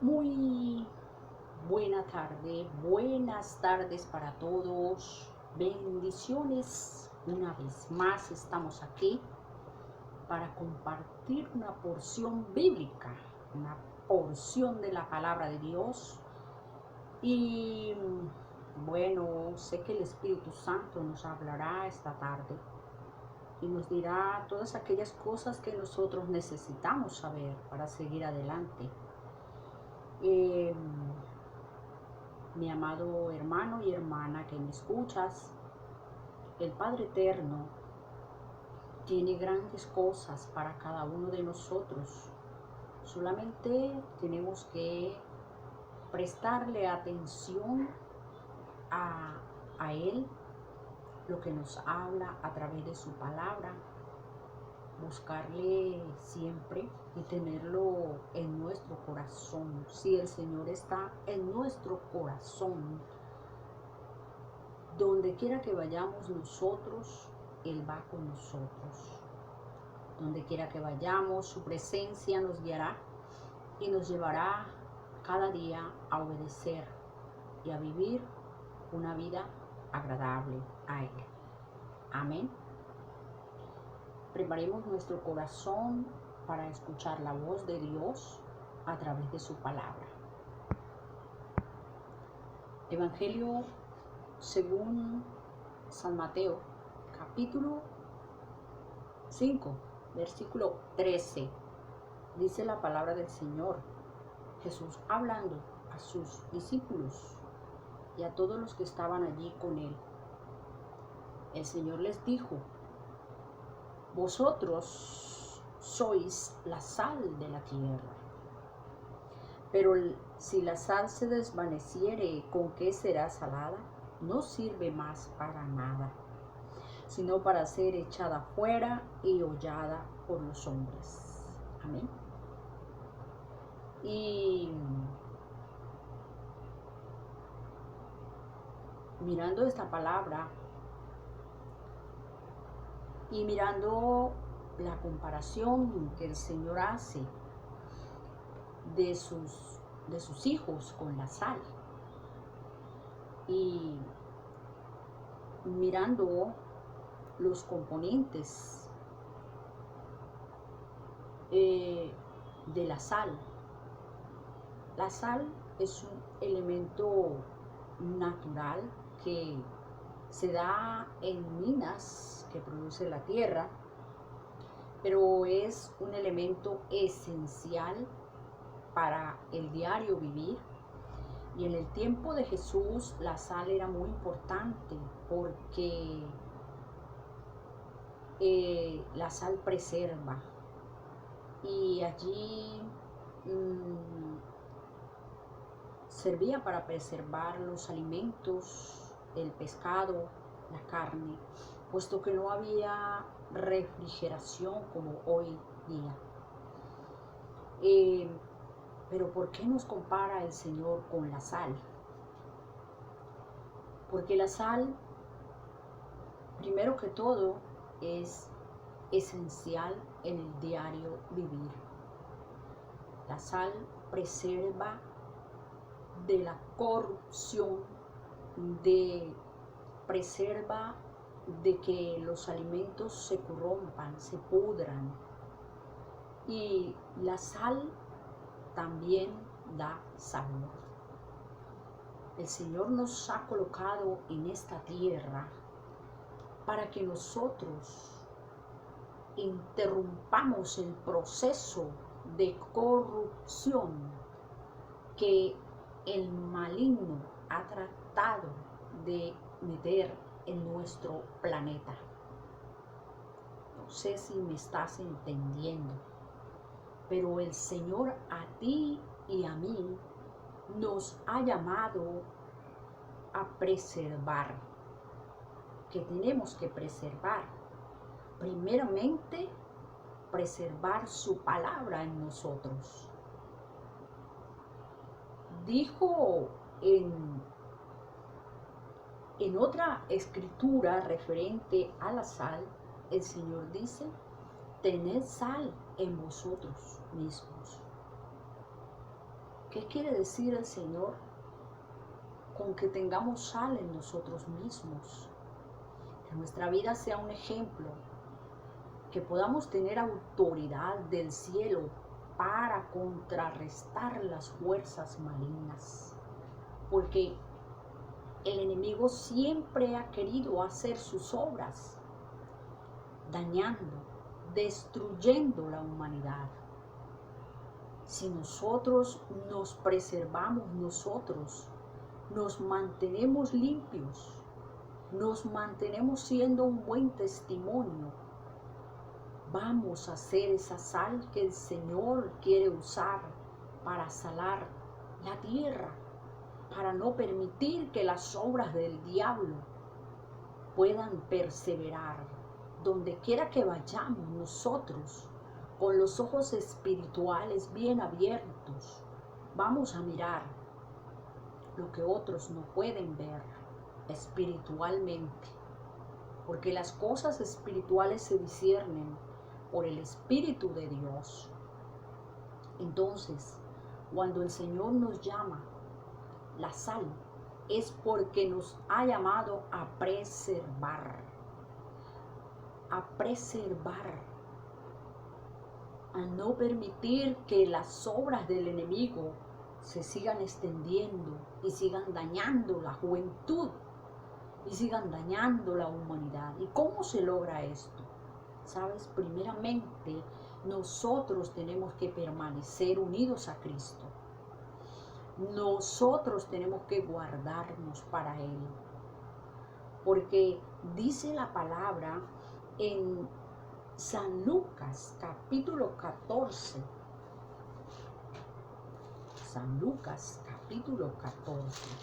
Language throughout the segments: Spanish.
Muy buena tarde, buenas tardes para todos. Bendiciones. Una vez más estamos aquí para compartir una porción bíblica, una porción de la palabra de Dios. Y bueno, sé que el Espíritu Santo nos hablará esta tarde y nos dirá todas aquellas cosas que nosotros necesitamos saber para seguir adelante. Mi amado hermano y hermana que me escuchas, el Padre Eterno tiene grandes cosas para cada uno de nosotros. Solamente tenemos que prestarle atención a Él, lo que nos habla a través de su palabra, buscarle siempre y tenerlo en nuestro corazón. Si el Señor está en nuestro corazón, donde quiera que vayamos nosotros, Él va con nosotros. Donde quiera que vayamos, su presencia nos guiará y nos llevará cada día a obedecer y a vivir una vida agradable a Él. Amén. Preparemos nuestro corazón para escuchar la voz de Dios a través de su palabra. Evangelio según San Mateo, capítulo 5, versículo 13. Dice la palabra del Señor, Jesús hablando a sus discípulos y a todos los que estaban allí con Él. El Señor les dijo: vosotros sois la sal de la tierra. Pero si la sal se desvaneciere, ¿con qué será salada? No sirve más para nada, sino para ser echada fuera y hollada por los hombres. Amén. Y mirando esta palabra y mirando la comparación que el Señor hace de sus hijos con la sal, y mirando los componentes de la sal. La sal es un elemento natural que se da en minas que produce la tierra, pero es un elemento esencial para el diario vivir. Y en el tiempo de Jesús la sal era muy importante porque la sal preserva, y allí servía para preservar los alimentos, el pescado, la carne, puesto que no había refrigeración como hoy día. Pero ¿por qué nos compara el Señor con la sal? Porque la sal, primero que todo, es esencial en el diario vivir. La sal preserva de la corrupción, preserva de que los alimentos se corrompan, se pudran. Y la sal también da sabor. El Señor nos ha colocado en esta tierra para que nosotros interrumpamos el proceso de corrupción que el maligno ha tratado de meter en nuestro planeta. No sé si me estás entendiendo, pero el Señor a ti y a mí nos ha llamado a preservar. ¿Qué tenemos que preservar? Primeramente, preservar su palabra en nosotros. Dijo en otra escritura referente a la sal, el Señor dice: tened sal en vosotros mismos. ¿Qué quiere decir el Señor? Con que tengamos sal en nosotros mismos, que nuestra vida sea un ejemplo, que podamos tener autoridad del cielo para contrarrestar las fuerzas malignas, porque el enemigo siempre ha querido hacer sus obras, dañando, destruyendo la humanidad. Si nosotros nos preservamos, nosotros nos mantenemos limpios, nos mantenemos siendo un buen testimonio, vamos a ser esa sal que el Señor quiere usar para salar la tierra, para no permitir que las obras del diablo puedan perseverar. Donde quiera que vayamos nosotros, con los ojos espirituales bien abiertos, vamos a mirar lo que otros no pueden ver espiritualmente, porque las cosas espirituales se disciernen por el Espíritu de Dios. Entonces, cuando el Señor nos llama la sal, es porque nos ha llamado a preservar, a no permitir que las obras del enemigo se sigan extendiendo y sigan dañando la juventud y sigan dañando la humanidad. ¿Y cómo se logra esto? ¿Sabes? Primeramente, nosotros tenemos que permanecer unidos a Cristo. Nosotros tenemos que guardarnos para Él. Porque dice la palabra en San Lucas, capítulo 14. San Lucas, capítulo 14.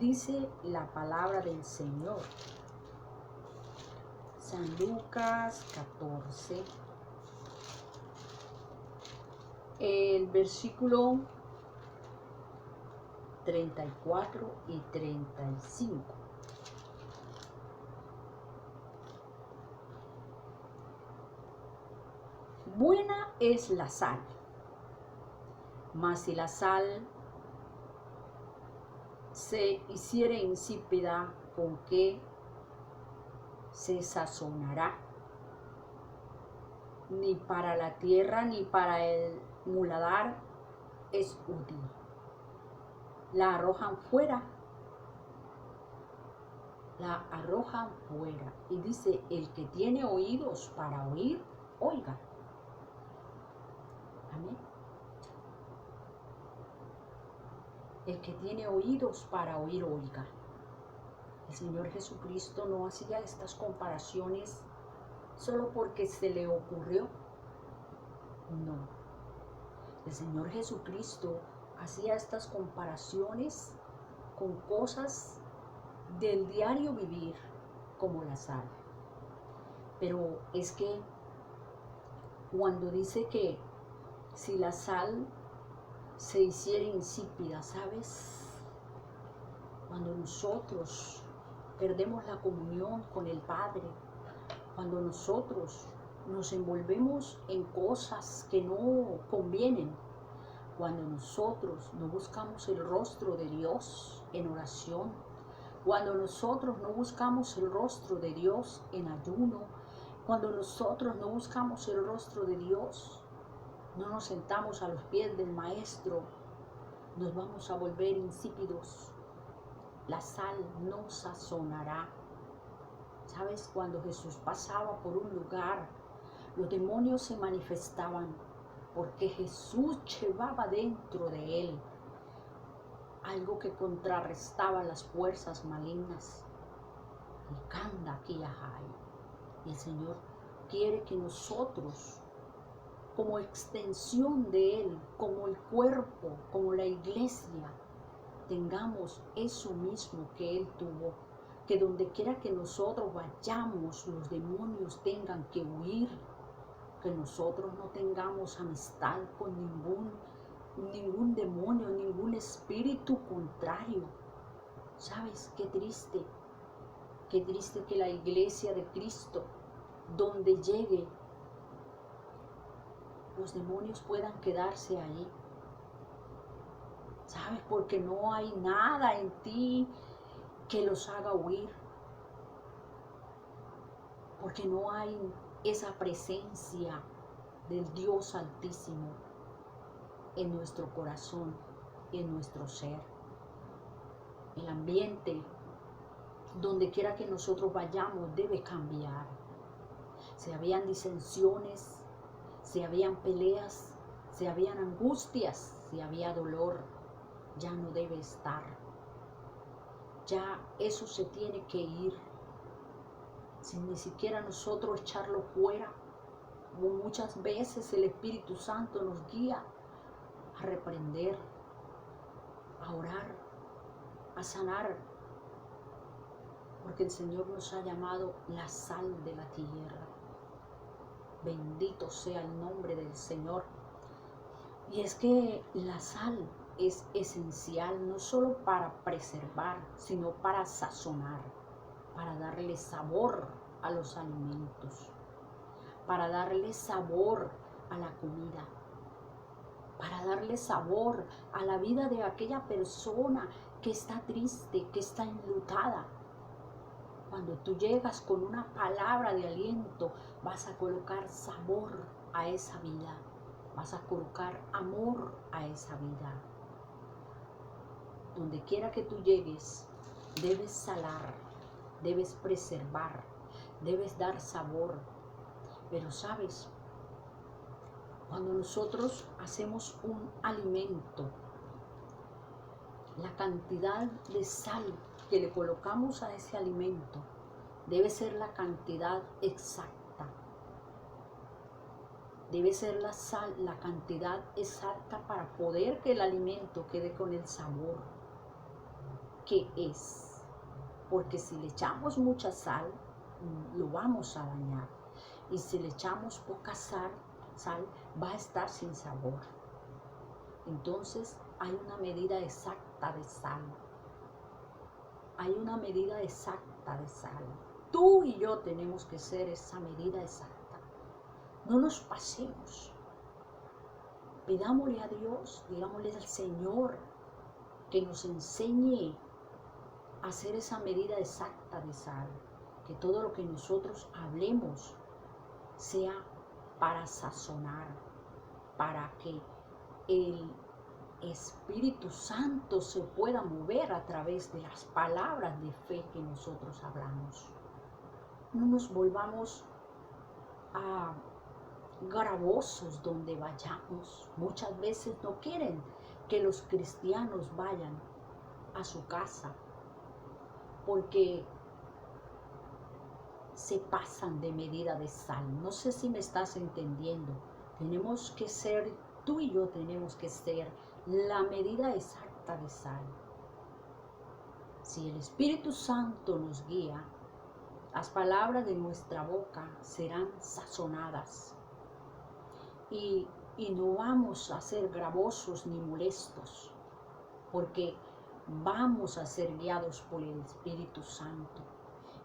Dice la palabra del Señor. San Lucas 14, el versículo 34 y 35. Buena es la sal, mas si la sal se hiciere insípida, ¿con qué se sazonará? Ni para la tierra ni para el muladar es útil. La arrojan fuera. Y dice, el que tiene oídos para oír, oiga. Amén. El que tiene oídos para oír, oiga. El Señor Jesucristo no hacía estas comparaciones solo porque se le ocurrió. No. El Señor Jesucristo hacía estas comparaciones con cosas del diario vivir, como la sal. Pero es que cuando dice que si la sal se hiciera insípida, ¿sabes? Cuando nosotros perdemos la comunión con el Padre, cuando nosotros nos envolvemos en cosas que no convienen, cuando nosotros no buscamos el rostro de Dios en oración, cuando nosotros no buscamos el rostro de Dios en ayuno, cuando nosotros no buscamos el rostro de Dios, no nos sentamos a los pies del Maestro, nos vamos a volver insípidos. La sal no sazonará. ¿Sabes? Cuando Jesús pasaba por un lugar, los demonios se manifestaban porque Jesús llevaba dentro de él algo que contrarrestaba las fuerzas malignas. Y el Señor quiere que nosotros, como extensión de Él, como el cuerpo, como la iglesia, tengamos eso mismo que Él tuvo. Que donde quiera que nosotros vayamos, los demonios tengan que huir. Que nosotros no tengamos amistad con ningún demonio, ningún espíritu contrario. ¿Sabes qué triste? Qué triste que la iglesia de Cristo, donde llegue los demonios puedan quedarse ahí. ¿Sabes? Porque no hay nada en ti que los haga huir. Porque no hay esa presencia del Dios Altísimo en nuestro corazón, en nuestro ser. El ambiente, donde quiera que nosotros vayamos, debe cambiar. Si habían disensiones, si habían peleas, si habían angustias, si había dolor, ya no debe estar. Ya eso se tiene que ir, sin ni siquiera nosotros echarlo fuera. Como muchas veces el Espíritu Santo nos guía a reprender, a orar, a sanar, porque el Señor nos ha llamado la sal de la tierra. Bendito sea el nombre del Señor. Y es que la sal es esencial no solo para preservar, sino para sazonar, para darle sabor a los alimentos, para darle sabor a la comida, para darle sabor a la vida de aquella persona que está triste, que está enlutada. Cuando tú llegas con una palabra de aliento, vas a colocar sabor a esa vida, vas a colocar amor a esa vida. Donde quiera que tú llegues, debes salar, debes preservar, debes dar sabor. Pero sabes, cuando nosotros hacemos un alimento, la cantidad de sal que le colocamos a ese alimento debe ser la cantidad exacta. Debe ser la cantidad exacta para poder que el alimento quede con el sabor que es. Porque si le echamos mucha sal, lo vamos a dañar. Y si le echamos poca sal va a estar sin sabor. Entonces hay una medida exacta de sal. Hay una medida exacta de sal. Tú y yo tenemos que ser esa medida exacta. No nos pasemos. Pidámosle a Dios, digámosle al Señor que nos enseñe a hacer esa medida exacta de sal. Que todo lo que nosotros hablemos sea para sazonar, para que el Espíritu Santo se pueda mover a través de las palabras de fe que nosotros hablamos. No nos volvamos a gravosos donde vayamos. Muchas veces no quieren que los cristianos vayan a su casa porque se pasan de medida de sal. No sé si me estás entendiendo. Tenemos que ser, tú y yo tenemos que ser la medida exacta de sal. Si el Espíritu Santo nos guía, las palabras de nuestra boca serán sazonadas y no vamos a ser gravosos ni molestos, porque vamos a ser guiados por el Espíritu Santo.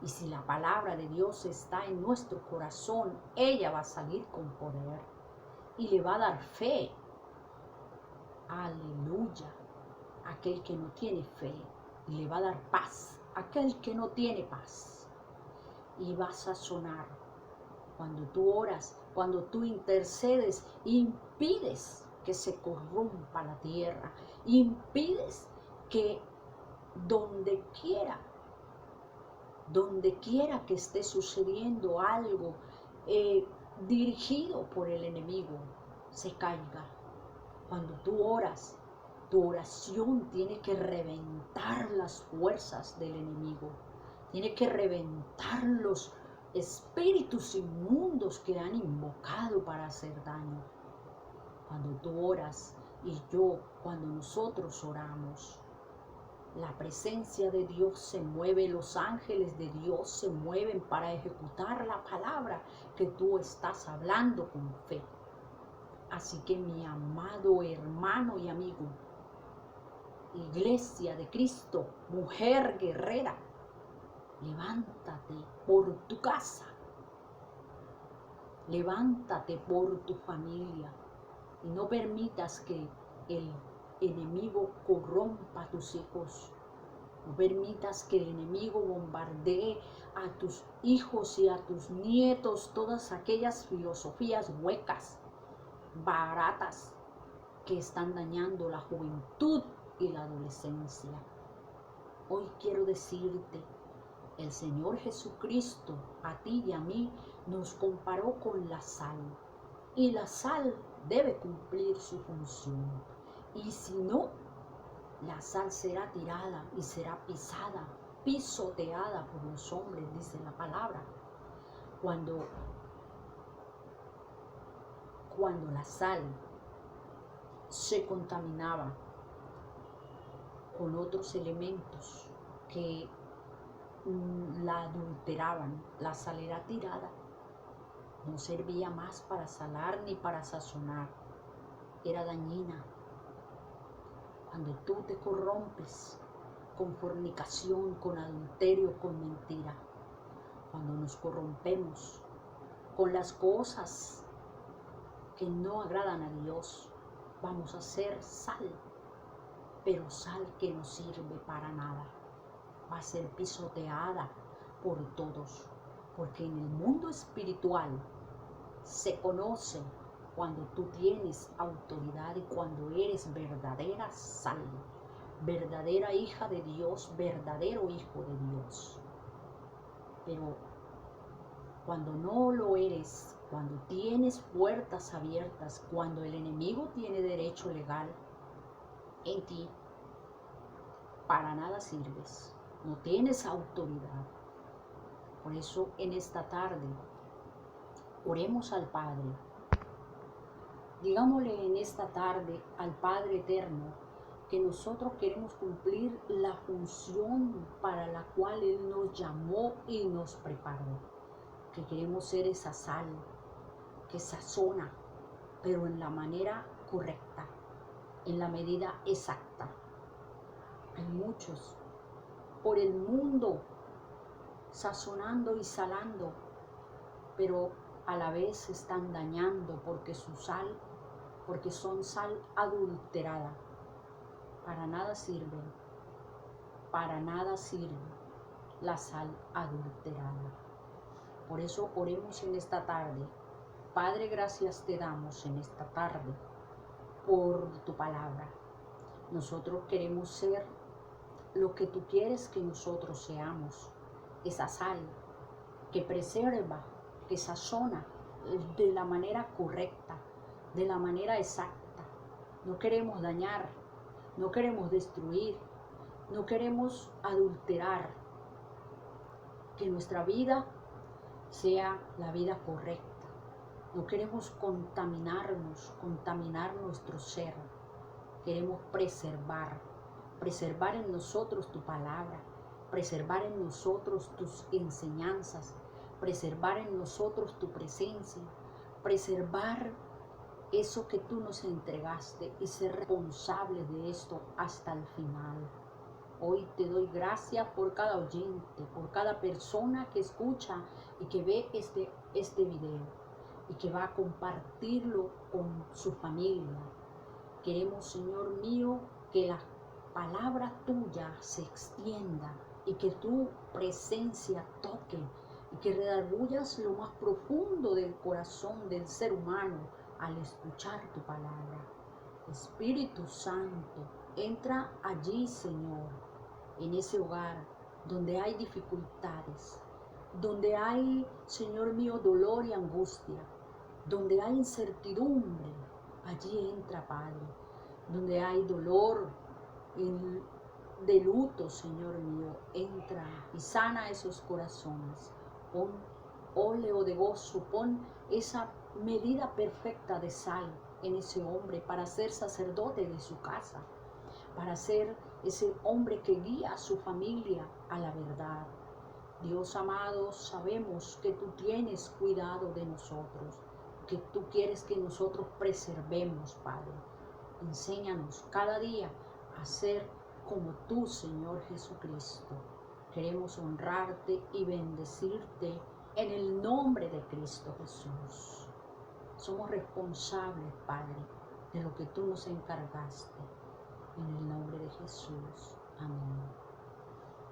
Y si la palabra de Dios está en nuestro corazón, ella va a salir con poder y le va a dar fe. Aleluya. Aquel que no tiene fe, y le va a dar paz. Aquel que no tiene paz. Y vas a sonar. Cuando tú oras, cuando tú intercedes, impides que se corrompa la tierra. Impides que donde quiera que esté sucediendo algo dirigido por el enemigo, se caiga. Cuando tú oras, tu oración tiene que reventar las fuerzas del enemigo, tiene que reventar los espíritus inmundos que han invocado para hacer daño. Cuando tú oras y yo, cuando nosotros oramos, la presencia de Dios se mueve, los ángeles de Dios se mueven para ejecutar la palabra que tú estás hablando con fe. Así que mi amado hermano y amigo, Iglesia de Cristo, mujer guerrera, levántate por tu casa, levántate por tu familia, y no permitas que el enemigo corrompa a tus hijos. No permitas que el enemigo bombardee a tus hijos y a tus nietos todas aquellas filosofías huecas, baratas, que están dañando la juventud y la adolescencia. Hoy quiero decirte, el Señor Jesucristo a ti y a mí nos comparó con la sal. Y la sal debe cumplir su función. Y si no, la sal será tirada y será pisada, pisoteada por los hombres, dice la palabra. Cuando la sal se contaminaba con otros elementos que la adulteraban, la sal era tirada. No servía más para salar ni para sazonar. Era dañina. Cuando tú te corrompes con fornicación, con adulterio, con mentira, cuando nos corrompemos con las cosas que no agradan a Dios, vamos a ser sal, pero sal que no sirve para nada. Va a ser pisoteada por todos, porque en el mundo espiritual se conoce cuando tú tienes autoridad y cuando eres verdadera sal, verdadera hija de Dios, verdadero hijo de Dios. Pero cuando no lo eres, cuando tienes puertas abiertas, cuando el enemigo tiene derecho legal en ti, para nada sirves, no tienes autoridad. Por eso en esta tarde, oremos al Padre. Digámosle en esta tarde al Padre Eterno que nosotros queremos cumplir la función para la cual Él nos llamó y nos preparó. Que queremos ser esa sal que sazona, pero en la manera correcta, en la medida exacta. Hay muchos por el mundo sazonando y salando, pero a la vez están dañando porque son sal adulterada. Para nada sirve la sal adulterada. Por eso oremos en esta tarde. Padre, gracias te damos en esta tarde por tu palabra. Nosotros queremos ser lo que tú quieres que nosotros seamos. Esa sal que preserva, que sazona de la manera correcta, de la manera exacta. No queremos dañar, no queremos destruir, no queremos adulterar. Que nuestra vida sea la vida correcta. No queremos contaminar nuestro ser. Queremos preservar en nosotros tu palabra, preservar en nosotros tus enseñanzas, preservar en nosotros tu presencia, preservar eso que tú nos entregaste y ser responsables de esto hasta el final. Hoy te doy gracias por cada oyente, por cada persona que escucha y que ve este video y que va a compartirlo con su familia. Queremos, Señor mío, que la palabra tuya se extienda y que tu presencia toque y que redargullas lo más profundo del corazón del ser humano al escuchar tu palabra. Espíritu Santo, entra allí, Señor, en ese hogar donde hay dificultades, donde hay, Señor mío, dolor y angustia, donde hay incertidumbre. Allí entra, Padre, donde hay dolor de luto, Señor mío, entra y sana esos corazones. Pon óleo de gozo, pon esa medida perfecta de sal en ese hombre para ser sacerdote de su casa, para ser ese hombre que guía a su familia a la verdad. Dios amado, sabemos que tú tienes cuidado de nosotros, que tú quieres que nosotros preservemos, Padre. Enséñanos cada día a ser como tú, Señor Jesucristo. Queremos honrarte y bendecirte en el nombre de Cristo Jesús. Somos responsables, Padre, de lo que tú nos encargaste. En el nombre de Jesús. Amén.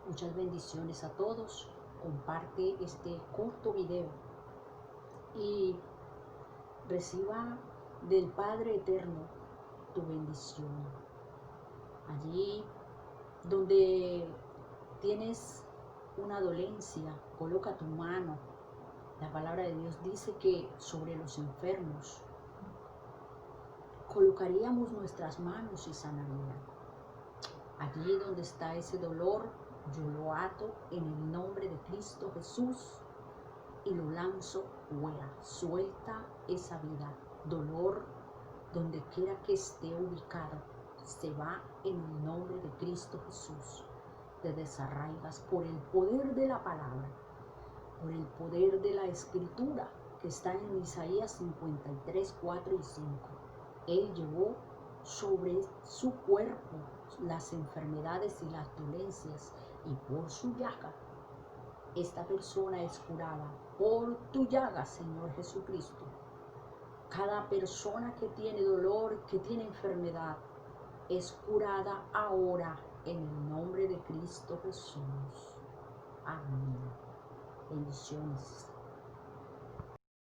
Muchas bendiciones a todos. Comparte este corto video y reciba del Padre Eterno tu bendición. Allí donde tienes una dolencia, coloca tu mano. La palabra de Dios dice que sobre los enfermos colocaríamos nuestras manos y sanarían. Allí donde está ese dolor, yo lo ato en el nombre de Cristo Jesús y lo lanzo fuera. Suelta esa vida. Dolor, donde quiera que esté ubicado, se va en el nombre de Cristo Jesús. Te desarraigas por el poder de la palabra, por el poder de la escritura que está en Isaías 53, 4 y 5. Él llevó sobre su cuerpo las enfermedades y las dolencias, y por su llaga esta persona es curada. Por tu llaga, Señor Jesucristo, cada persona que tiene dolor, que tiene enfermedad, es curada ahora en el nombre de Cristo Jesús. Amén. Bendiciones.